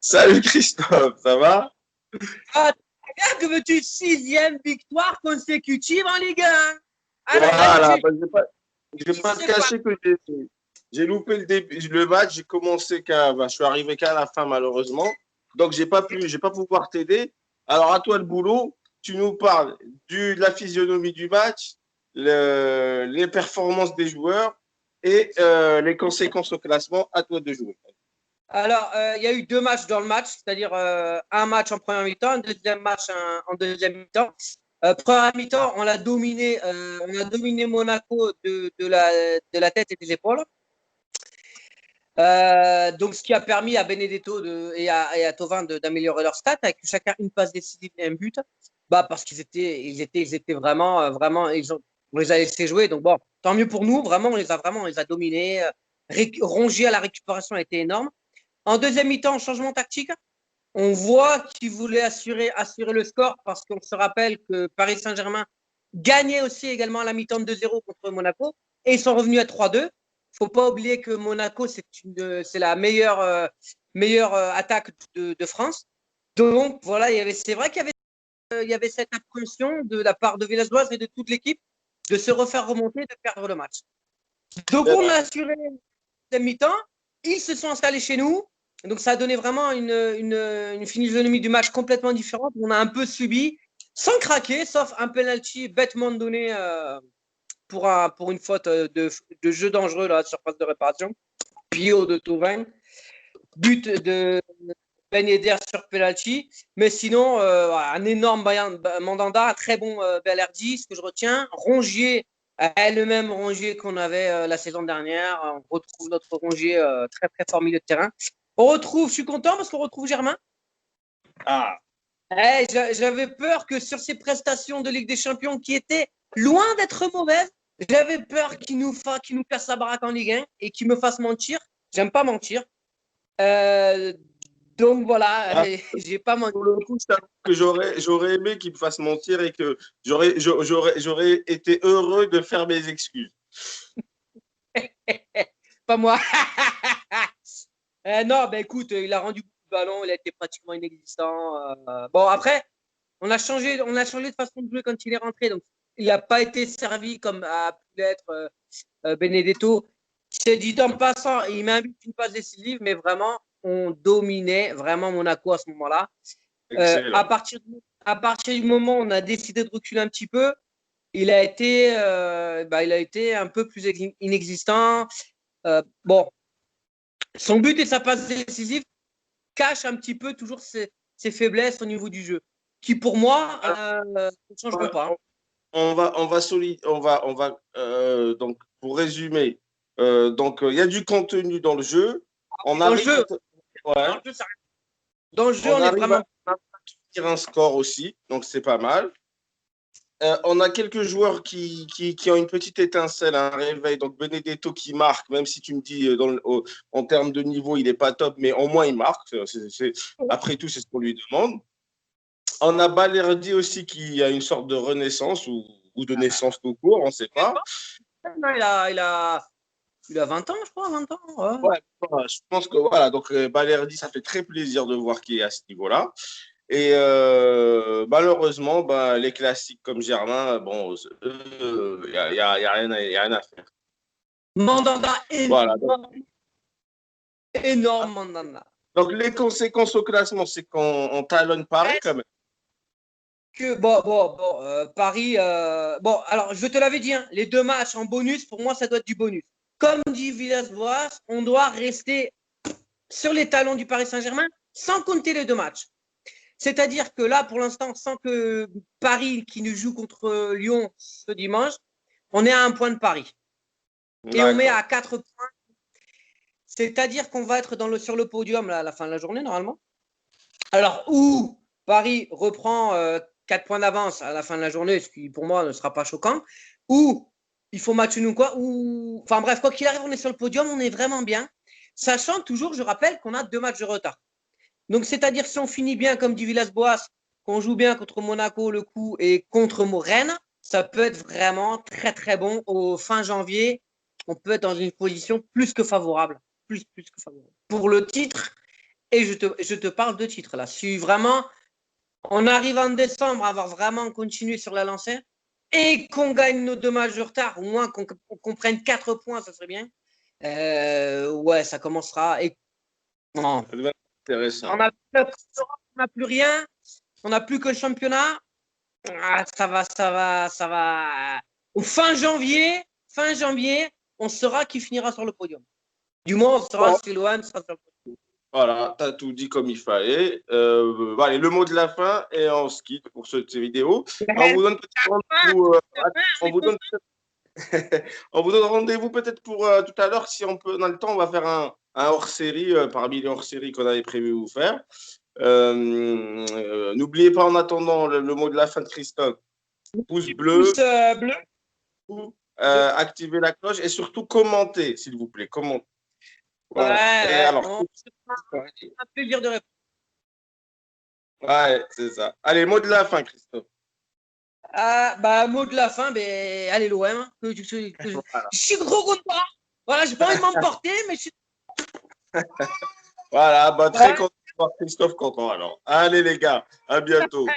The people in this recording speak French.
Salut Christophe, ça va? Ah, que veux-tu? 6e victoire consécutive en Ligue 1. Alors, Voilà, bah, je vais il pas te s'est pas. cacher que j'ai loupé le match, j'ai commencé je suis arrivé qu'à la fin malheureusement, donc j'ai pas pouvoir t'aider. Alors à toi le boulot, tu nous parles de la physionomie du match, les performances des joueurs et les conséquences au classement. À toi de jouer. Alors, il y a eu 2 matchs dans le match, c'est-à-dire un match en première mi-temps, un deuxième match en deuxième mi-temps. Première mi-temps, on a dominé Monaco de la tête et des épaules. Donc, ce qui a permis à Benedetto et à Thauvin d'améliorer leur stats avec chacun une passe décisive et un but. Bah, parce ils étaient vraiment, on les a laissés jouer. Donc, bon, tant mieux pour nous. Vraiment, on les a dominés. Rongier à la récupération a été énorme. En deuxième mi-temps, changement tactique. On voit qu'ils voulaient assurer le score parce qu'on se rappelle que Paris Saint-Germain gagnait aussi également à la mi-temps de 2-0 contre Monaco et ils sont revenus à 3-2. Il ne faut pas oublier que Monaco, c'est la meilleure attaque de France. Donc voilà, c'est vrai qu'il y avait cette appréhension de la part de Villas-Boas et de toute l'équipe de se refaire remonter, de perdre le match. Donc on a assuré la mi-temps, ils se sont installés chez nous. Donc ça a donné vraiment une physionomie du match complètement différente. On a un peu subi, sans craquer, sauf un penalty bêtement donné pour une faute de jeu dangereux là, surface de réparation. Pio de Thauvin. But de Ben Yedder sur penalty. Mais sinon, un énorme Mandanda, un très bon Balerdi, ce que je retiens. Rongier, le même Rongier qu'on avait la saison dernière. On retrouve notre Rongier très très fort milieu de terrain. Je suis content parce qu'on retrouve Germain. Ah. J'avais peur que sur ses prestations de Ligue des Champions qui étaient loin d'être mauvaises, j'avais peur qu'il nous casse la baraque en Ligue 1 et qu'il me fasse mentir. J'aime pas mentir. Euh, donc voilà, Ah, j'ai pas menti. pour le coup, je t'avoue que j'aurais aimé qu'il me fasse mentir et que j'aurais été heureux de faire mes excuses. Pas moi. Non, ben écoute, il a rendu beaucoup de ballons, il a été pratiquement inexistant. Bon, après, on a changé de façon de jouer quand il est rentré, donc il n'a pas été servi comme a pu l'être Benedetto. C'est dit en passant, il met un but, une passe décisive, mais vraiment, on dominait vraiment Monaco à ce moment-là. Excellent. À partir du moment où on a décidé de reculer un petit peu, il a été un peu plus inexistant. Bon, son but et sa passe décisive cachent un petit peu toujours ses faiblesses au niveau du jeu, qui pour moi ne changeront pas. Donc pour résumer, il y a du contenu dans le jeu. On Dans le arrive jeu, ouais, on est vraiment. à faire un score aussi, donc c'est pas mal. On a quelques joueurs qui ont une petite étincelle, un réveil. Donc Benedetto qui marque, même si tu me dis en termes de niveau, il n'est pas top, mais au moins il marque. Après tout, c'est ce qu'on lui demande. On a Balerdi aussi qui a une sorte de renaissance ou de naissance tout court, on ne sait pas. Il a 20 ans, je crois, 20 ans. Ouais. Ouais, je pense que voilà, donc Balerdi, ça fait très plaisir de voir qu'il est à ce niveau-là. Et malheureusement, les classiques comme Germain, bon, il y a rien à faire. Mandanda Voilà. énorme Mandanda. Donc, les conséquences au classement, c'est qu'on talonne Paris quand même. Paris. Bon, alors je te l'avais dit, hein, les 2 matchs en bonus, pour moi, ça doit être du bonus. Comme dit Villas-Boas, on doit rester sur les talons du Paris Saint-Germain sans compter les 2 matchs. C'est-à-dire que là, pour l'instant, sans que Paris, qui nous joue contre Lyon ce dimanche, on est à 1 point de Paris. Et on met à 4 points. C'est-à-dire qu'on va être sur le podium là, à la fin de la journée, normalement. Alors, où Paris reprend 4 points d'avance à la fin de la journée, ce qui pour moi ne sera pas choquant, ou il faut match nul quoi, ou enfin bref, quoi qu'il arrive, on est sur le podium, on est vraiment bien, sachant toujours, je rappelle, qu'on a 2 matchs de retard. Donc, c'est-à-dire si on finit bien, comme dit Villas-Boas, qu'on joue bien contre Monaco, le coup, et contre Rennes, ça peut être vraiment très très bon au fin janvier. On peut être dans une position plus que favorable. Plus que favorable. Pour le titre Et je te parle de titres là. Si vraiment on arrive en décembre à avoir vraiment continué sur la lancée et qu'on gagne nos 2 matchs de retard, au moins qu'on prenne 4 points, ça serait bien. Ouais, ça commencera. Et non. Intéressant. On n'a plus rien. On n'a plus que le championnat. Ah, ça va. Au fin janvier, on saura qui finira sur le podium. Du moins, on saura si l'OM sera sur le podium. Voilà, tu as tout dit comme il fallait. Allez, le mot de la fin et on se quitte pour cette vidéo. On vous donne on vous donne rendez-vous peut-être pour tout à l'heure. Si on peut, dans le temps, on va faire un hors-série parmi les hors-séries qu'on avait prévu vous faire. N'oubliez pas en attendant le mot de la fin de Christophe. Pouce bleu. Pouce bleu. Activez la cloche et surtout commentez, s'il vous plaît. Commentez. Voilà. Ouais, et alors, un plaisir de répondre. Ouais, c'est ça. Allez, mot de la fin, Christophe. Mot de la fin, allez, l'OM. Je suis trop content. Voilà, j'ai pas envie de m'emporter, mais je suis. Voilà, très content de voir Christophe content alors. Allez, les gars, à bientôt.